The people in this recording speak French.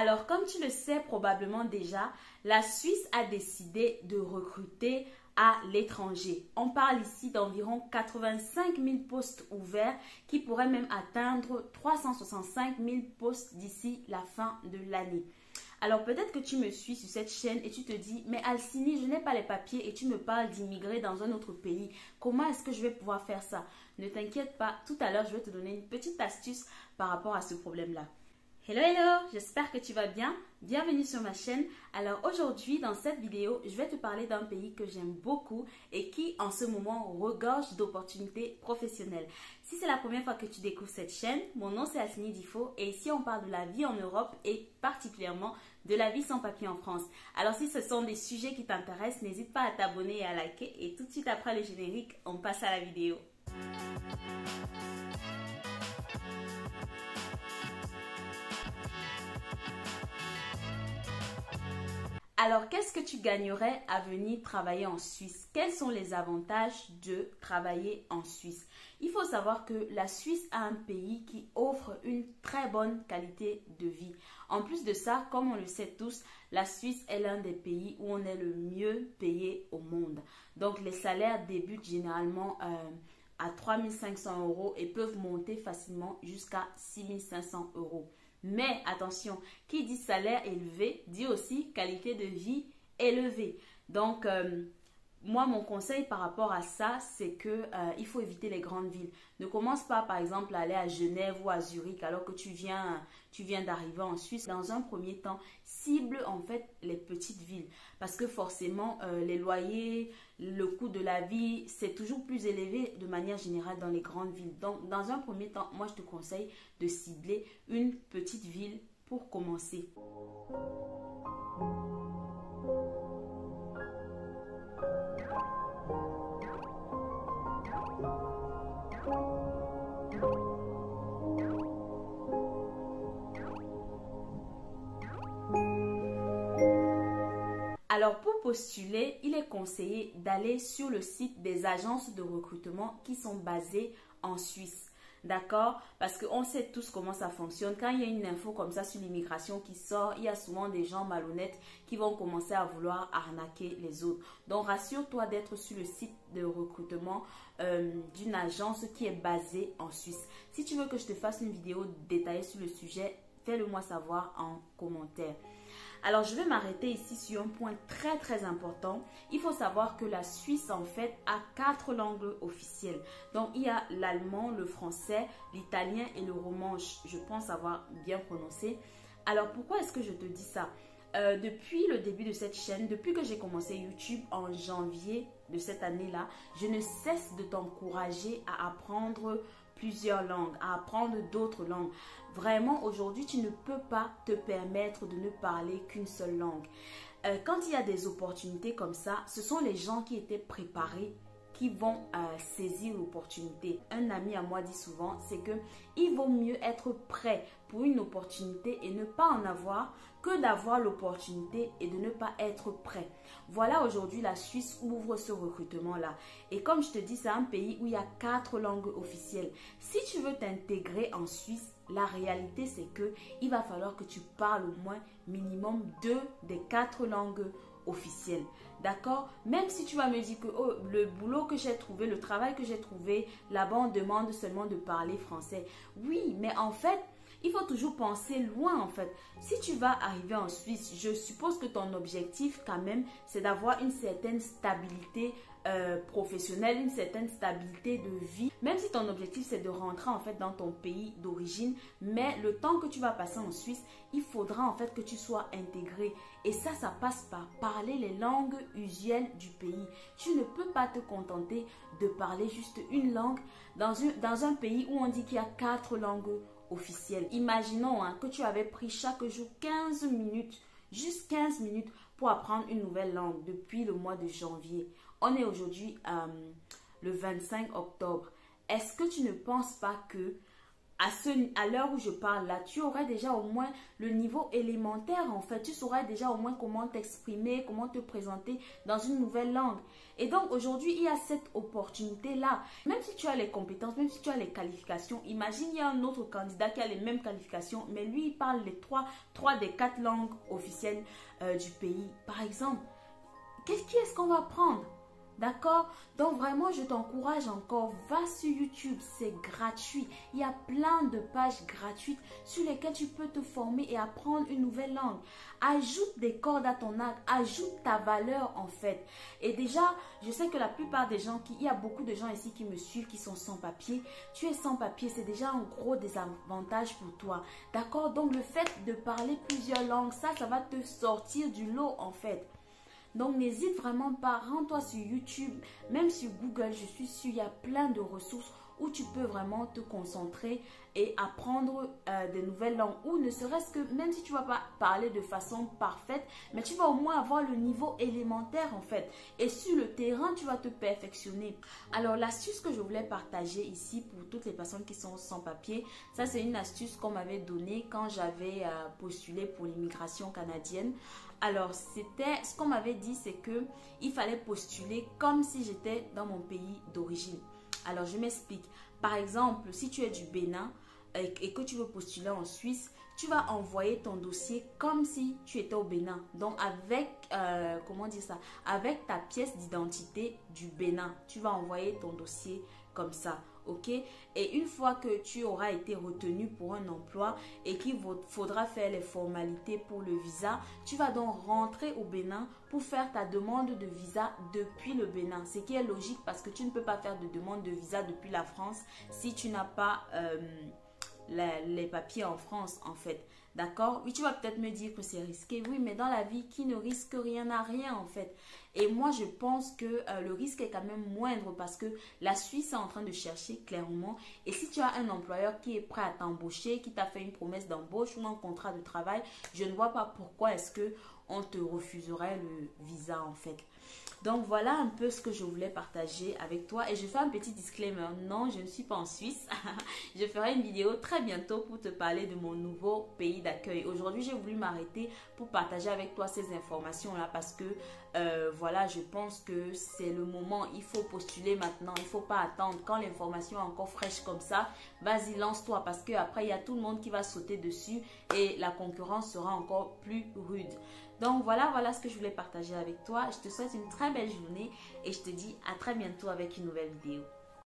Alors, comme tu le sais probablement déjà, la Suisse a décidé de recruter à l'étranger. On parle ici d'environ 85 000 postes ouverts qui pourraient même atteindre 365 000 postes d'ici la fin de l'année. Alors peut-être que tu me suis sur cette chaîne et tu te dis, mais Alcini, je n'ai pas les papiers et tu me parles d'immigrer dans un autre pays. Comment est-ce que je vais pouvoir faire ça? Ne t'inquiète pas, tout à l'heure, je vais te donner une petite astuce par rapport à ce problème-là. Hello, hello, j'espère que tu vas bien. Bienvenue sur ma chaîne. Alors aujourd'hui, dans cette vidéo, je vais te parler d'un pays que j'aime beaucoup et qui, en ce moment, regorge d'opportunités professionnelles. Si c'est la première fois que tu découvres cette chaîne, mon nom c'est Alcini Difo et ici on parle de la vie en Europe et particulièrement de la vie sans papier en France. Alors si ce sont des sujets qui t'intéressent, n'hésite pas à t'abonner et à liker et tout de suite après le générique, on passe à la vidéo. Alors, qu'est-ce que tu gagnerais à venir travailler en Suisse? Quels sont les avantages de travailler en Suisse? Il faut savoir que la Suisse est un pays qui offre une très bonne qualité de vie. En plus de ça, comme on le sait tous, la Suisse est l'un des pays où on est le mieux payé au monde. Donc, les salaires débutent généralement à 3 500 € et peuvent monter facilement jusqu'à 6 500 €. Mais attention, qui dit salaire élevé dit aussi qualité de vie élevée. Donc, moi, mon conseil par rapport à ça, c'est que il faut éviter les grandes villes. Ne commence pas, par exemple, à aller à Genève ou à Zurich alors que tu viens d'arriver en Suisse. Dans un premier temps, cible en fait les petites villes parce que forcément, les loyers, le coût de la vie, c'est toujours plus élevé de manière générale dans les grandes villes. Donc, dans un premier temps, moi, je te conseille de cibler une petite ville pour commencer. Alors, pour postuler, il est conseillé d'aller sur le site des agences de recrutement qui sont basées en Suisse. D'accord? Parce qu'on sait tous comment ça fonctionne. Quand il y a une info comme ça sur l'immigration qui sort, il y a souvent des gens malhonnêtes qui vont commencer à vouloir arnaquer les autres. Donc, rassure-toi d'être sur le site de recrutement d'une agence qui est basée en Suisse. Si tu veux que je te fasse une vidéo détaillée sur le sujet, fais-le moi savoir en commentaire. Alors, je vais m'arrêter ici sur un point très important. Il faut savoir que la Suisse, en fait, a 4 langues officielles. Donc, il y a l'allemand, le français, l'italien et le romanche. Je pense avoir bien prononcé. Alors, pourquoi est-ce que je te dis ça? Depuis le début de cette chaîne, depuis que j'ai commencé YouTube en janvier de cette année-là, je ne cesse de t'encourager à apprendre plusieurs langues, à apprendre d'autres langues. Vraiment, aujourd'hui, tu ne peux pas te permettre de ne parler qu'une seule langue. Quand il y a des opportunités comme ça, ce sont les gens qui étaient préparés qui vont saisir l'opportunité. Un ami à moi dit souvent, c'est que il vaut mieux être prêt pour une opportunité et ne pas en avoir que d'avoir l'opportunité et de ne pas être prêt. Voilà, aujourd'hui, la Suisse ouvre ce recrutement-là. Et comme je te dis, c'est un pays où il y a 4 langues officielles. Si tu veux t'intégrer en Suisse, la réalité, c'est que il va falloir que tu parles au moins minimum 2 des 4 langues officielles. D'accord? Même si tu vas me dire que oh, le boulot que j'ai trouvé, le travail que j'ai trouvé, là-bas, on demande seulement de parler français. Oui, mais en fait, il faut toujours penser loin en fait. Si tu vas arriver en Suisse, je suppose que ton objectif quand même, c'est d'avoir une certaine stabilité professionnelle, une certaine stabilité de vie. Même si ton objectif c'est de rentrer en fait dans ton pays d'origine, mais le temps que tu vas passer en Suisse, il faudra en fait que tu sois intégré. Et ça passe par parler les langues usuelles du pays. Tu ne peux pas te contenter de parler juste une langue dans un pays où on dit qu'il y a 4 langues officielles. Imaginons que tu avais pris chaque jour 15 minutes, juste 15 minutes pour apprendre une nouvelle langue depuis le mois de janvier. On est aujourd'hui le 25 octobre. Est-ce que tu ne penses pas que à l'heure où je parle là, tu aurais déjà au moins le niveau élémentaire en fait. Tu saurais déjà au moins comment t'exprimer, comment te présenter dans une nouvelle langue. Et donc aujourd'hui, il y a cette opportunité-là. Même si tu as les compétences, même si tu as les qualifications, imagine il y a un autre candidat qui a les mêmes qualifications, mais lui, il parle les trois des 4 langues officielles du pays. Par exemple, qui est-ce qu'on va prendre? D'accord? Donc vraiment, je t'encourage encore, va sur YouTube, c'est gratuit. Il y a plein de pages gratuites sur lesquelles tu peux te former et apprendre une nouvelle langue. Ajoute des cordes à ton arc, ajoute ta valeur en fait. Et déjà, je sais que la plupart des gens, il y a beaucoup de gens ici qui me suivent, qui sont sans papier. Tu es sans papier, c'est déjà un gros désavantage pour toi. D'accord? Donc le fait de parler plusieurs langues, ça va te sortir du lot en fait. Donc n'hésite vraiment pas, rends-toi sur YouTube, même sur Google, je suis sûre, il y a plein de ressources où tu peux vraiment te concentrer et apprendre de nouvelles langues. Ou ne serait-ce que, même si tu ne vas pas parler de façon parfaite, mais tu vas au moins avoir le niveau élémentaire en fait. Et sur le terrain, tu vas te perfectionner. Alors l'astuce que je voulais partager ici pour toutes les personnes qui sont sans papier, ça c'est une astuce qu'on m'avait donnée quand j'avais postulé pour l'immigration canadienne. Alors, ce qu'on m'avait dit, c'est que il fallait postuler comme si j'étais dans mon pays d'origine. Alors, je m'explique. Par exemple, si tu es du Bénin et que tu veux postuler en Suisse, tu vas envoyer ton dossier comme si tu étais au Bénin. Donc, avec, comment dire ça? Avec ta pièce d'identité du Bénin. Tu vas envoyer ton dossier comme ça. Ok? Et une fois que tu auras été retenu pour un emploi et qu'il faudra faire les formalités pour le visa, tu vas donc rentrer au Bénin pour faire ta demande de visa depuis le Bénin. Ce qui est logique parce que tu ne peux pas faire de demande de visa depuis la France si tu n'as pas les papiers en France en fait. D'accord? Oui, tu vas peut-être me dire que c'est risqué. Oui, mais dans la vie, qui ne risque rien n'a rien en fait. Et moi, je pense que le risque est quand même moindre parce que la Suisse est en train de chercher clairement. Et si tu as un employeur qui est prêt à t'embaucher, qui t'a fait une promesse d'embauche ou un contrat de travail, je ne vois pas pourquoi est-ce que on te refuserait le visa en fait. Donc voilà un peu ce que je voulais partager avec toi. Et je fais un petit disclaimer. Non, je ne suis pas en Suisse. Je ferai une vidéo très bientôt pour te parler de mon nouveau pays d'accueil. Aujourd'hui, j'ai voulu m'arrêter pour partager avec toi ces informations-là parce que voilà, je pense que c'est le moment. Il faut postuler maintenant. Il ne faut pas attendre. Quand l'information est encore fraîche comme ça, vas-y, lance-toi parce qu'après, il y a tout le monde qui va sauter dessus et la concurrence sera encore plus rude. Donc voilà ce que je voulais partager avec toi. Je te souhaite une très belle journée et je te dis à très bientôt avec une nouvelle vidéo.